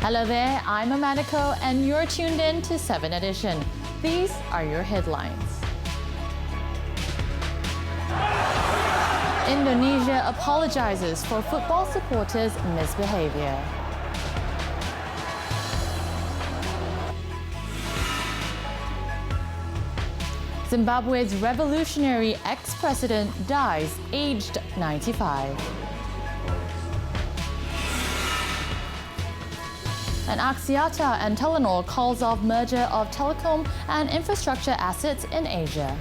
Hello there, I'm Amanda Koh and you're tuned in to 7Edition. These are your headlines. Indonesia apologizes for football supporters' misbehavior. Zimbabwe's revolutionary ex-president dies, aged 95. And Axiata and Telenor calls off merger of telecom and infrastructure assets in Asia.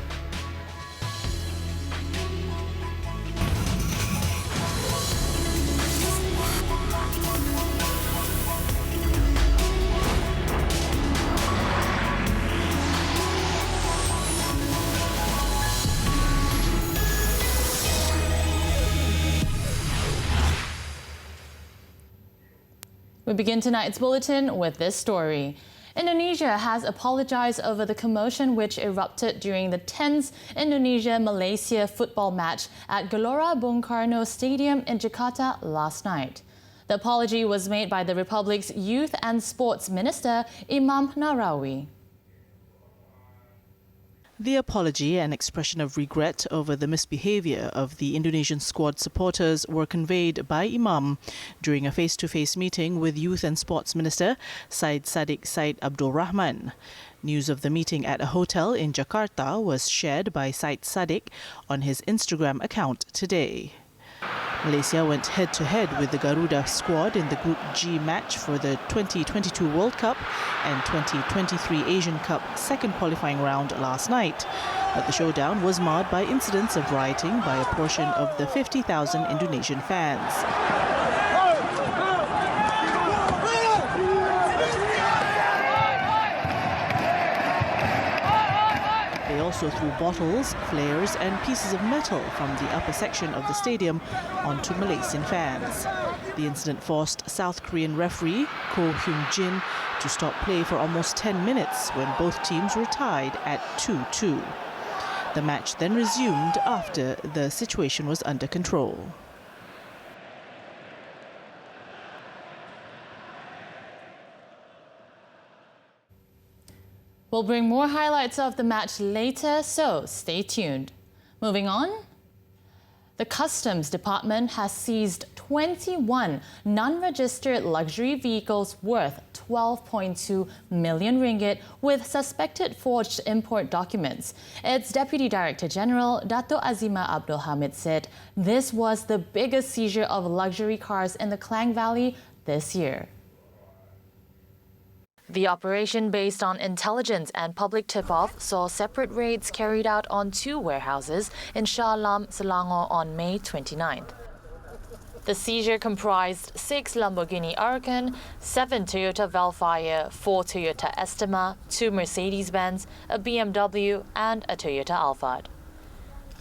We begin tonight's bulletin with this story. Indonesia has apologized over the commotion which erupted during the tense Indonesia-Malaysia football match at Gelora Bung Karno Stadium in Jakarta last night. The apology was made by the Republic's Youth and Sports Minister, Imam Nahrawi. The apology and expression of regret over the misbehavior of the Indonesian squad supporters were conveyed by Imam during a face-to-face meeting with Youth and Sports Minister Syed Saddiq Syed Abdul Rahman. News of the meeting at a hotel in Jakarta was shared by Syed Saddiq on his Instagram account today. Malaysia went head-to-head with the Garuda squad in the Group G match for the 2022 World Cup and 2023 Asian Cup second qualifying round last night. But the showdown was marred by incidents of rioting by a portion of the 50,000 Indonesian fans. They also threw bottles, flares and pieces of metal from the upper section of the stadium onto Malaysian fans. The incident forced South Korean referee Koh Hyun-jin to stop play for almost 10 minutes when both teams were tied at 2-2. The match then resumed after the situation was under control. We'll bring more highlights of the match later, so stay tuned. Moving on, the Customs Department has seized 21 non-registered luxury vehicles worth 12.2 million ringgit with suspected forged import documents. Its Deputy Director General, Dato' Azima Abdul Hamid, said this was the biggest seizure of luxury cars in the Klang Valley this year. The operation, based on intelligence and public tip-off, saw separate raids carried out on 2 warehouses in Shah Alam, Selangor on May 29th. The seizure comprised 6 Lamborghini Huracan, 7 Toyota Velfire, 4 Toyota Estima, 2 Mercedes-Benz, a BMW and a Toyota Alphard.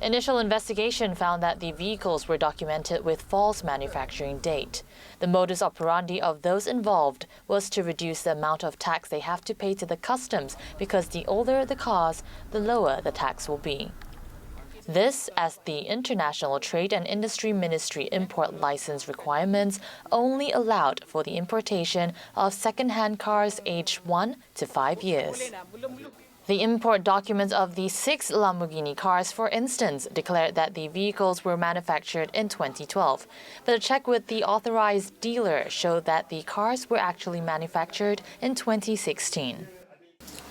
Initial investigation found that the vehicles were documented with false manufacturing date. The modus operandi of those involved was to reduce the amount of tax they have to pay to the customs because the older the cars, the lower the tax will be. This, as the International Trade and Industry Ministry import license requirements only allowed for the importation of second-hand cars aged 1 to 5 years. The import documents of the 6 Lamborghini cars, for instance, declared that the vehicles were manufactured in 2012. But a check with the authorized dealer showed that the cars were actually manufactured in 2016.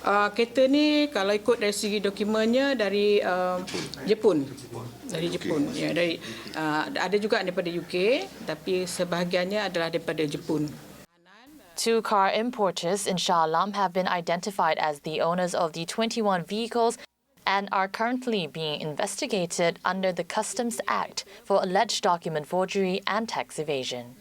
Kereta ni kalau ikut dari segi dokumennya dari Jepun. Ya, ada juga daripada UK, tapi sebahagiannya adalah daripada Jepun. 2 car importers in Shah Alam have been identified as the owners of the 21 vehicles and are currently being investigated under the Customs Act for alleged document forgery and tax evasion.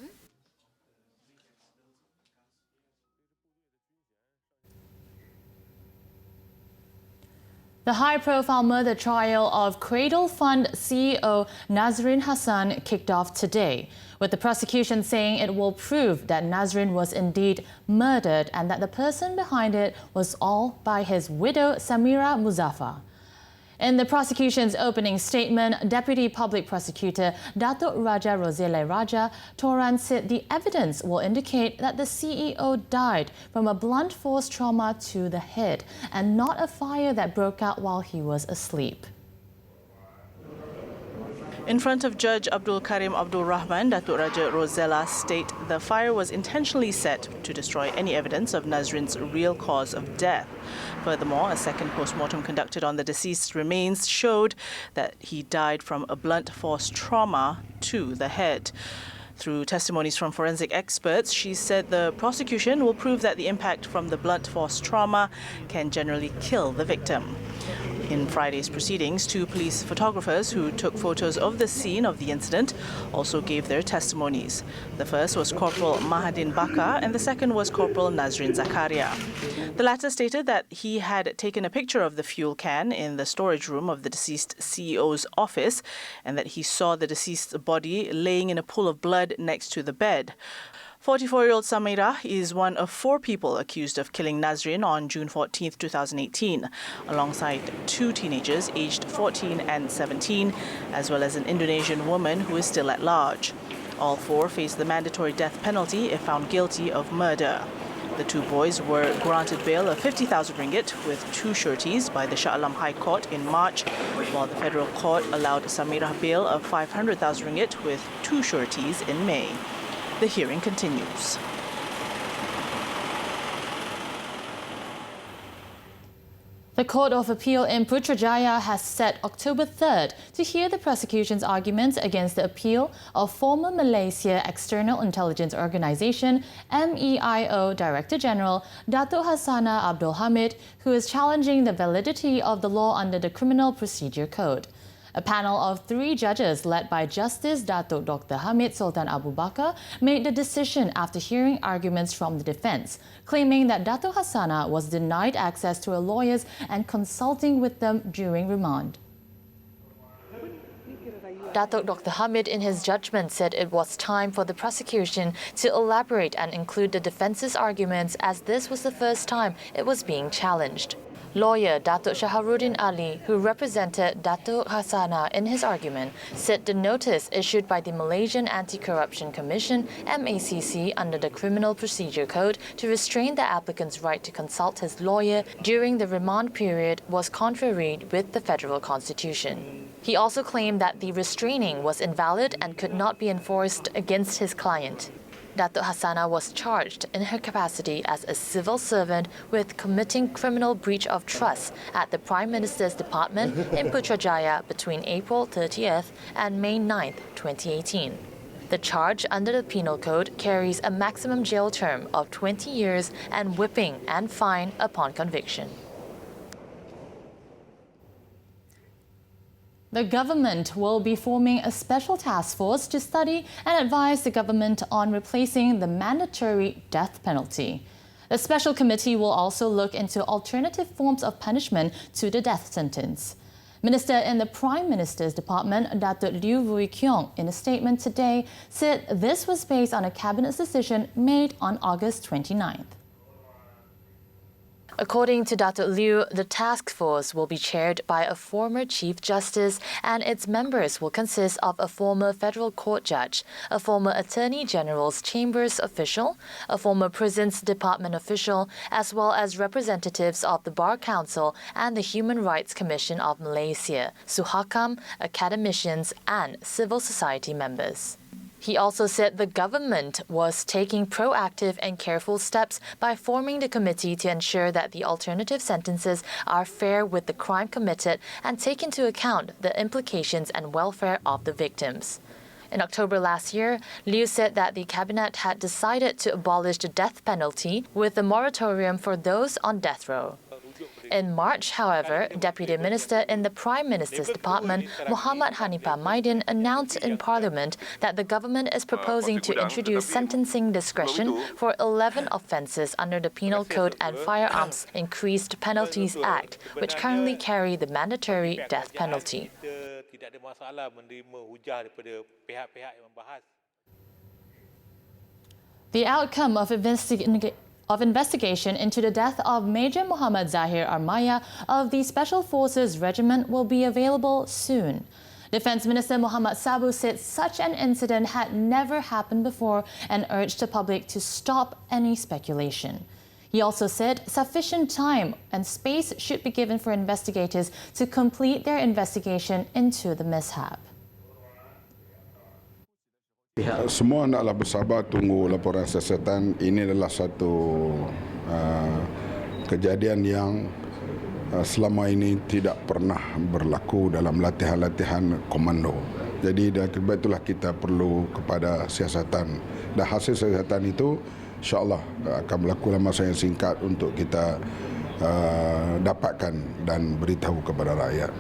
The high-profile murder trial of Cradle Fund CEO Nazrin Hassan kicked off today, with the prosecution saying it will prove that Nazrin was indeed murdered and that the person behind it was all by his widow Samira Muzaffar. In the prosecution's opening statement, Deputy Public Prosecutor Datuk Raja Rosele Raja Toran said the evidence will indicate that the CEO died from a blunt force trauma to the head and not a fire that broke out while he was asleep. In front of Judge Abdul Karim Abdul Rahman, Datuk Raja Rosella state the fire was intentionally set to destroy any evidence of Nazrin's real cause of death. Furthermore, a second post-mortem conducted on the deceased's remains showed that he died from a blunt force trauma to the head. Through testimonies from forensic experts, she said the prosecution will prove that the impact from the blunt force trauma can generally kill the victim. In Friday's proceedings, two police photographers who took photos of the scene of the incident also gave their testimonies. The first was Corporal Mahadin Bakar and the second was Corporal Nazrin Zakaria. The latter stated that he had taken a picture of the fuel can in the storage room of the deceased CEO's office and that he saw the deceased's body laying in a pool of blood next to the bed. 44-year-old Samira is one of 4 people accused of killing Nazrin on June 14, 2018, alongside 2 teenagers aged 14 and 17, as well as an Indonesian woman who is still at large. All 4 face the mandatory death penalty if found guilty of murder. The 2 boys were granted bail of 50,000 ringgit with 2 sureties by the Shah Alam High Court in March, while the federal court allowed Samira bail of 500,000 ringgit with 2 sureties in May. The hearing continues. The Court of Appeal in Putrajaya has set October 3rd to hear the prosecution's arguments against the appeal of former Malaysia External Intelligence Organisation MEIO Director General Datuk Hassana Abdul Hamid, who is challenging the validity of the law under the Criminal Procedure Code. A panel of 3 judges led by Justice Datuk Dr. Hamid Sultan Abu Bakar made the decision after hearing arguments from the defence, claiming that Datuk Hassana was denied access to her lawyers and consulting with them during remand. Datuk Dr. Hamid, in his judgment, said it was time for the prosecution to elaborate and include the defence's arguments, as this was the first time it was being challenged. Lawyer Datuk Shaharuddin Ali, who represented Datuk Hassana in his argument, said the notice issued by the Malaysian Anti-Corruption Commission (MACC) under the Criminal Procedure Code to restrain the applicant's right to consult his lawyer during the remand period was contrary with the federal constitution. He also claimed that the restraining was invalid and could not be enforced against his client. Datuk Hassana was charged in her capacity as a civil servant with committing criminal breach of trust at the Prime Minister's Department in Putrajaya between April 30th and May 9th, 2018. The charge under the Penal Code carries a maximum jail term of 20 years and whipping and fine upon conviction. The government will be forming a special task force to study and advise the government on replacing the mandatory death penalty. The special committee will also look into alternative forms of punishment to the death sentence. Minister in the Prime Minister's Department, Datuk Liew Vui Keong, in a statement today, said this was based on a cabinet decision made on August 29th. According to Datuk Liew, the task force will be chaired by a former Chief Justice and its members will consist of a former Federal Court judge, a former Attorney General's Chambers official, a former Prisons Department official, as well as representatives of the Bar Council and the Human Rights Commission of Malaysia, Suhakam, academicians and civil society members. He also said the government was taking proactive and careful steps by forming the committee to ensure that the alternative sentences are fair with the crime committed and take into account the implications and welfare of the victims. In October last year, Liew said that the cabinet had decided to abolish the death penalty with a moratorium for those on death row. In March, however, Deputy Minister in the Prime Minister's Department, Muhammad Hanifah Maidin, announced in Parliament that the government is proposing to introduce sentencing discretion for 11 offences under the Penal Code and Firearms Increased Penalties Act, which currently carry the mandatory death penalty. The outcome of of investigation into the death of Major Mohamed Zaheer Armaya of the Special Forces Regiment will be available soon. Defence Minister Muhammad Sabu said such an incident had never happened before and urged the public to stop any speculation. He also said sufficient time and space should be given for investigators to complete their investigation into the mishap. Semua hendaklah bersabar tunggu laporan siasatan. Ini adalah satu kejadian yang selama ini tidak pernah berlaku dalam latihan-latihan komando. Jadi dari sebab itulah kita perlu kepada siasatan. Dan hasil siasatan itu insya-Allah akan berlaku dalam masa yang singkat untuk kita dapatkan dan beritahu kepada rakyat.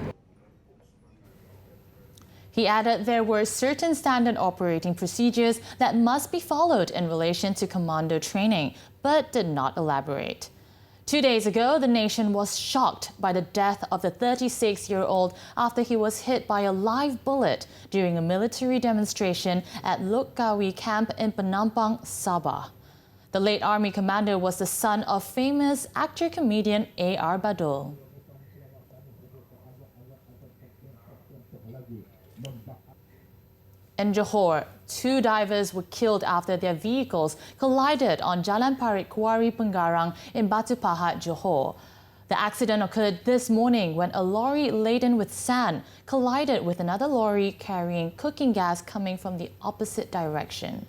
He added there were certain standard operating procedures that must be followed in relation to commando training, but did not elaborate. 2 days ago, the nation was shocked by the death of the 36-year-old after he was hit by a live bullet during a military demonstration at Lokkawi camp in Penampang, Sabah. The late army commander was the son of famous actor-comedian A.R. Badul. In Johor, 2 divers were killed after their vehicles collided on Jalan Parit Kuari Pengarang in Batu Pahat, Johor. The accident occurred this morning when a lorry laden with sand collided with another lorry carrying cooking gas coming from the opposite direction.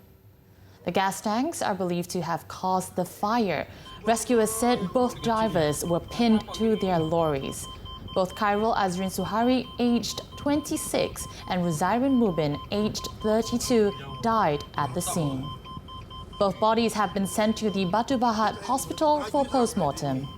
The gas tanks are believed to have caused the fire. Rescuers said both divers were pinned to their lorries. Both Khairul Azrin Suhari, aged 26, and Ruzairin Mubin, aged 32, died at the scene. Both bodies have been sent to the Batu Pahat Hospital for post-mortem.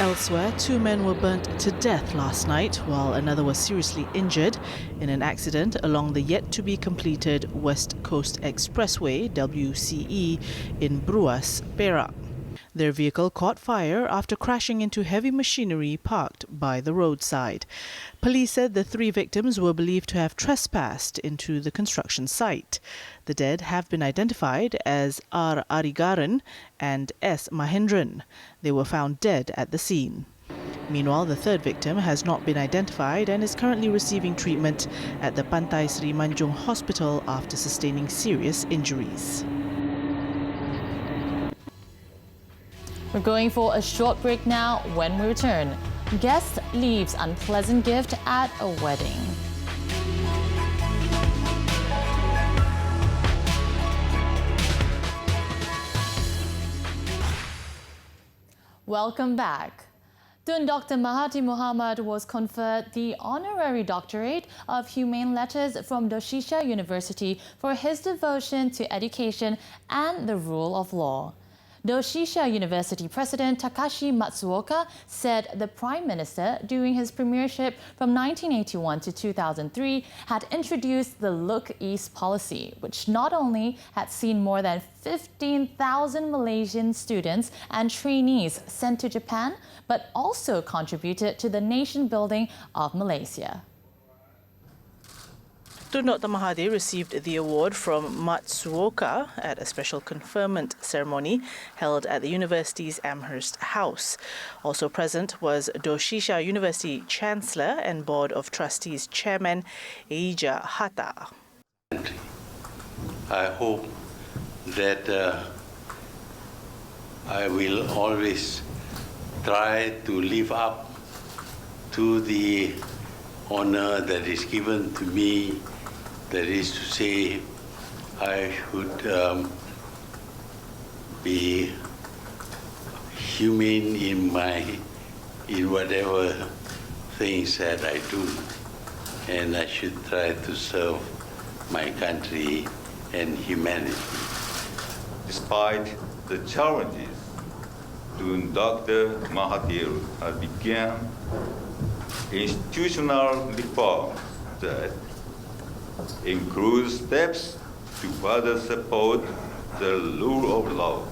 Elsewhere, 2 men were burnt to death last night, while another was seriously injured in an accident along the yet-to-be-completed West Coast Expressway, WCE, in Bruas, Perak. Their vehicle caught fire after crashing into heavy machinery parked by the roadside. Police said the 3 victims were believed to have trespassed into the construction site. The dead have been identified as R. Arigaran and S. Mahendran. They were found dead at the scene. Meanwhile, the 3rd victim has not been identified and is currently receiving treatment at the Pantai Sri Manjung Hospital after sustaining serious injuries. We're going for a short break now. When we return, guest leaves unpleasant gift at a wedding. Welcome back. Tun Dr. Mahathir Mohamed was conferred the honorary doctorate of Humane Letters from Doshisha University for his devotion to education and the rule of law. Doshisha University President Takashi Matsuoka said the Prime Minister, during his premiership from 1981 to 2003, had introduced the Look East policy, which not only had seen more than 15,000 Malaysian students and trainees sent to Japan, but also contributed to the nation building of Malaysia. Dr. Mahathir received the award from Matsuoka at a special conferment ceremony held at the university's Amherst House. Also present was Doshisha University Chancellor and Board of Trustees Chairman Eija Hatta. I hope that I will always try to live up to the honor that is given to me. That is to say, I should be humane in whatever things that I do, and I should try to serve my country and humanity. Despite the challenges, Dr. Mahathir began institutional reforms that include steps to further support the rule of law.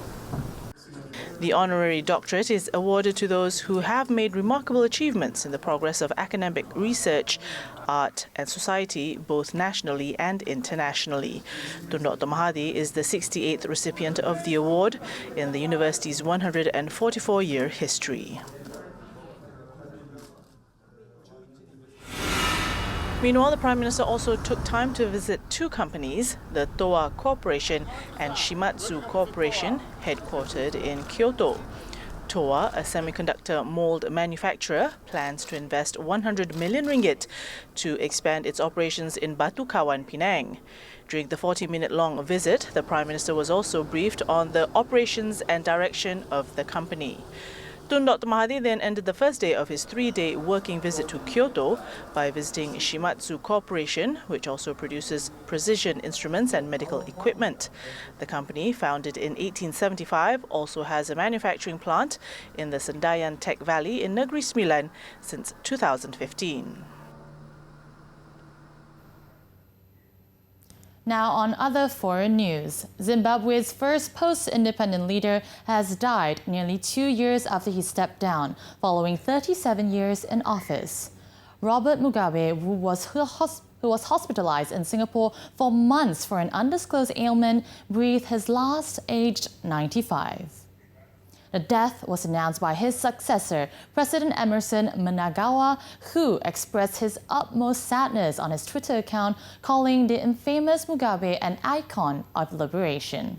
The honorary doctorate is awarded to those who have made remarkable achievements in the progress of academic research, art and society, both nationally and internationally. Dr. Mahathir is the 68th recipient of the award in the university's 144-year history. Meanwhile, the Prime Minister also took time to visit two companies, the Toa Corporation and Shimatsu Corporation, headquartered in Kyoto. Toa, a semiconductor mold manufacturer, plans to invest 100 million ringgit to expand its operations in Batu Kawan, Penang. During the 40-minute-long visit, the Prime Minister was also briefed on the operations and direction of the company. Dr. Mahathir then ended the first day of his 3-day working visit to Kyoto by visiting Shimatsu Corporation, which also produces precision instruments and medical equipment. The company, founded in 1875, also has a manufacturing plant in the Sendayan Tech Valley in Negeri Sembilan since 2015. Now on other foreign news, Zimbabwe's first post-independent leader has died nearly 2 years after he stepped down, following 37 years in office. Robert Mugabe, who was hospitalized in Singapore for months for an undisclosed ailment, breathed his last aged 95. The death was announced by his successor, President Emerson Mnangagwa, who expressed his utmost sadness on his Twitter account, calling the infamous Mugabe an icon of liberation.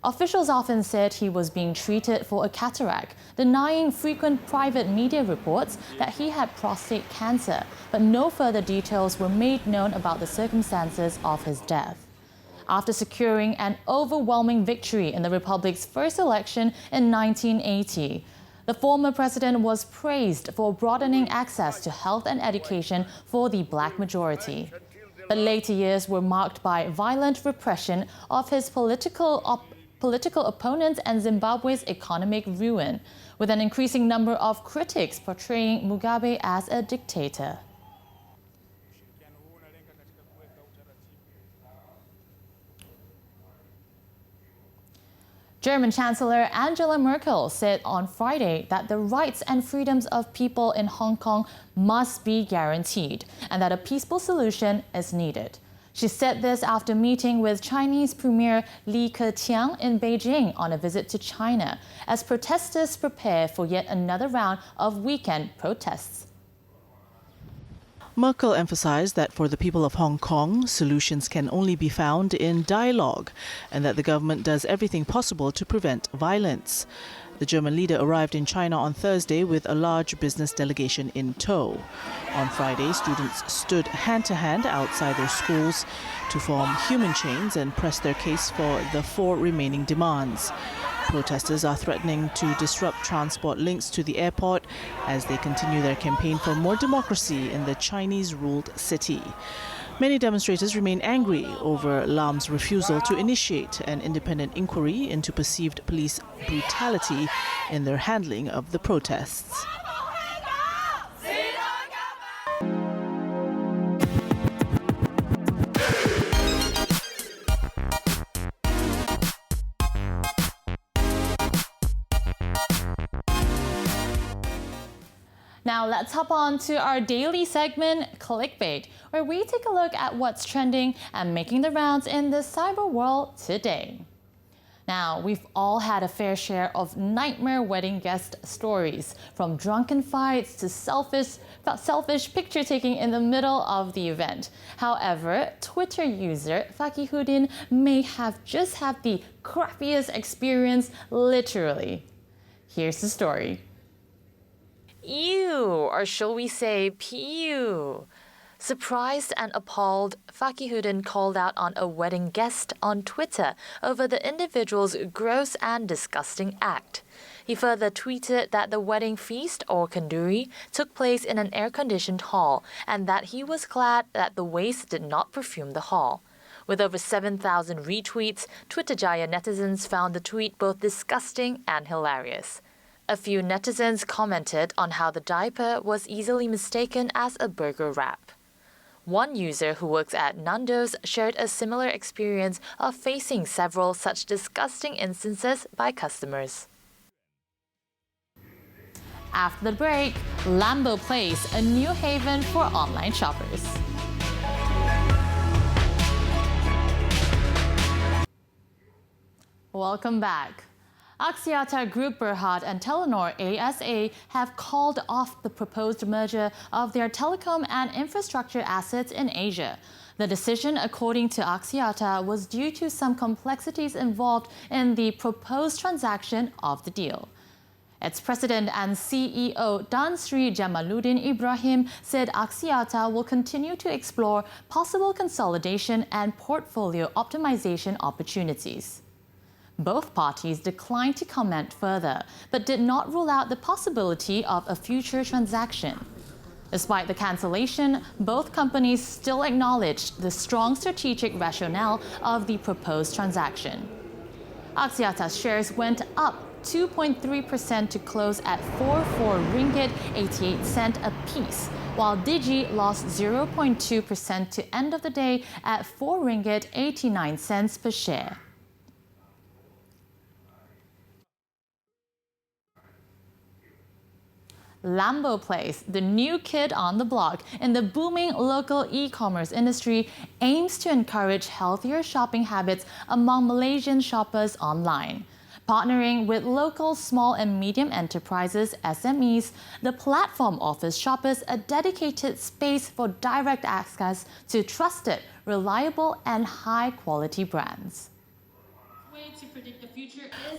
Officials often said he was being treated for a cataract, denying frequent private media reports that he had prostate cancer, but no further details were made known about the circumstances of his death. After securing an overwhelming victory in the Republic's first election in 1980. The former president was praised for broadening access to health and education for the black majority. But later years were marked by violent repression of his political opponents and Zimbabwe's economic ruin, with an increasing number of critics portraying Mugabe as a dictator. German Chancellor Angela Merkel said on Friday that the rights and freedoms of people in Hong Kong must be guaranteed and that a peaceful solution is needed. She said this after meeting with Chinese Premier Li Keqiang in Beijing on a visit to China, as protesters prepare for yet another round of weekend protests. Merkel emphasized that for the people of Hong Kong, solutions can only be found in dialogue and that the government does everything possible to prevent violence. The German leader arrived in China on Thursday with a large business delegation in tow. On Friday, students stood hand-to-hand outside their schools to form human chains and press their case for the 4 remaining demands. Protesters are threatening to disrupt transport links to the airport as they continue their campaign for more democracy in the Chinese-ruled city. Many demonstrators remain angry over Lam's refusal to initiate an independent inquiry into perceived police brutality in their handling of the protests. Now let's hop on to our daily segment, Clickbait, where we take a look at what's trending and making the rounds in the cyber world today. Now, we've all had a fair share of nightmare wedding guest stories, from drunken fights to selfish picture-taking in the middle of the event. However, Twitter user Fakihudin may have just had the crappiest experience, literally. Here's the story. Ew, or shall we say pew? Surprised and appalled, Fakihudin called out on a wedding guest on Twitter over the individual's gross and disgusting act. He further tweeted that the wedding feast, or kanduri, took place in an air-conditioned hall and that he was glad that the waste did not perfume the hall. With over 7,000 retweets, Twitter Jaya netizens found the tweet both disgusting and hilarious. A few netizens commented on how the diaper was easily mistaken as a burger wrap. One user who works at Nando's shared a similar experience of facing several such disgusting instances by customers. After the break, Lambo Place, a new haven for online shoppers. Welcome back. Axiata Group Berhad and Telenor ASA have called off the proposed merger of their telecom and infrastructure assets in Asia. The decision, according to Axiata, was due to some complexities involved in the proposed transaction of the deal. Its president and CEO Tan Sri Jamaluddin Ibrahim said Axiata will continue to explore possible consolidation and portfolio optimization opportunities. Both parties declined to comment further, but did not rule out the possibility of a future transaction. Despite the cancellation, both companies still acknowledged the strong strategic rationale of the proposed transaction. Axiata's shares went up 2.3% to close at 44 ringgit 88 cent a piece, while Digi lost 0.2% to end of the day at 4 ringgit 89 cents per share. Lambo Place, the new kid on the block in the booming local e-commerce industry, aims to encourage healthier shopping habits among Malaysian shoppers online. Partnering with local small and medium enterprises, SMEs, the platform offers shoppers a dedicated space for direct access to trusted, reliable and high-quality brands.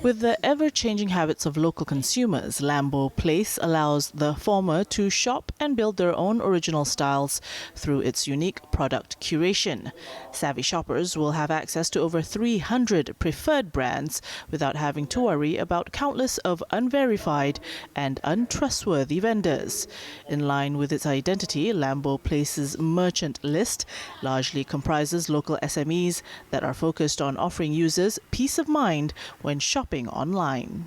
With the ever-changing habits of local consumers, Lambo Place allows the former to shop and build their own original styles through its unique product curation. Savvy shoppers will have access to over 300 preferred brands without having to worry about countless of unverified and untrustworthy vendors. In line with its identity, Lambo Place's merchant list largely comprises local SMEs that are focused on offering users peace of mind when shopping online.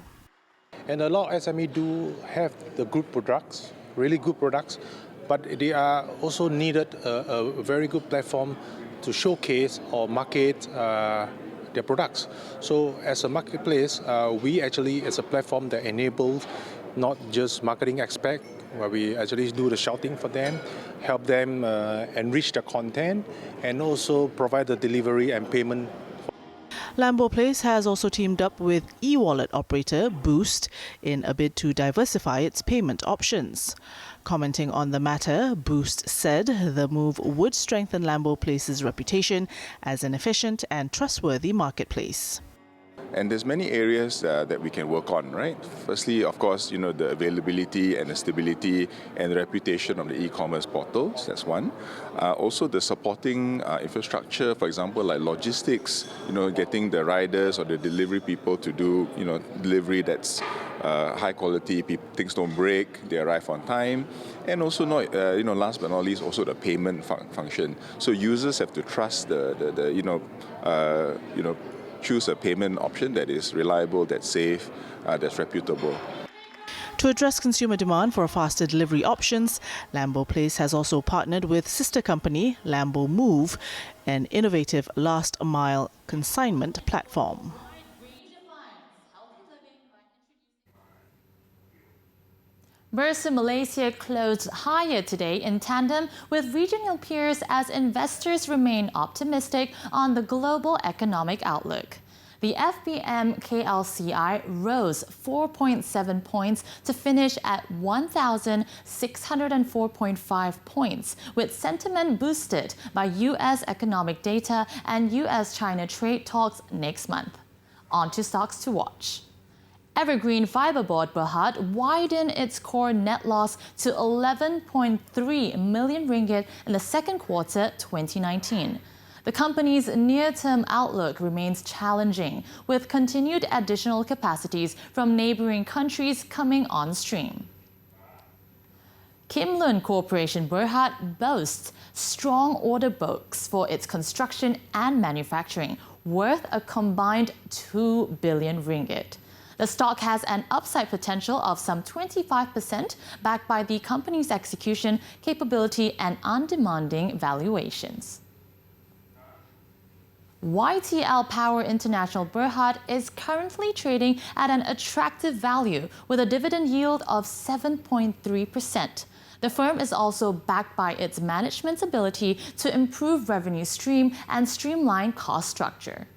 And a lot of SME do have the good products, really good products, but they are also needed a very good platform to showcase or market their products. So as a marketplace, we actually, as a platform that enables not just marketing aspect, where we actually do the shouting for them, help them enrich the content, and also provide the delivery and payment. Lambo Place has also teamed up with e-wallet operator Boost in a bid to diversify its payment options. Commenting on the matter, Boost said the move would strengthen Lambo Place's reputation as an efficient and trustworthy marketplace. And there's many areas that we can work on, right? Firstly, of course, the availability and the stability and the reputation of the e-commerce portals, that's one. Also the supporting infrastructure, for example, like logistics, getting the riders or the delivery people to do, delivery that's high quality, things don't break, they arrive on time. And also, last but not least, also the payment function. So users have to trust choose a payment option that is reliable, that's safe, that's reputable. To address consumer demand for faster delivery options, Lambo Place has also partnered with sister company Lambo Move, an innovative last-mile consignment platform. Bursa Malaysia closed higher today in tandem with regional peers as investors remain optimistic on the global economic outlook. The FBM KLCI rose 4.7 points to finish at 1,604.5 points, with sentiment boosted by U.S. economic data and U.S.-China trade talks next month. On to stocks to watch. Evergreen Fiberboard Berhad widened its core net loss to 11.3 million ringgit in the second quarter 2019. The company's near-term outlook remains challenging, with continued additional capacities from neighboring countries coming on stream. Kim Lun Corporation Berhad boasts strong order books for its construction and manufacturing, worth a combined 2 billion ringgit. The stock has an upside potential of some 25%, backed by the company's execution capability and undemanding valuations. YTL Power International Berhad is currently trading at an attractive value with a dividend yield of 7.3%. The firm is also backed by its management's ability to improve revenue stream and streamline cost structure.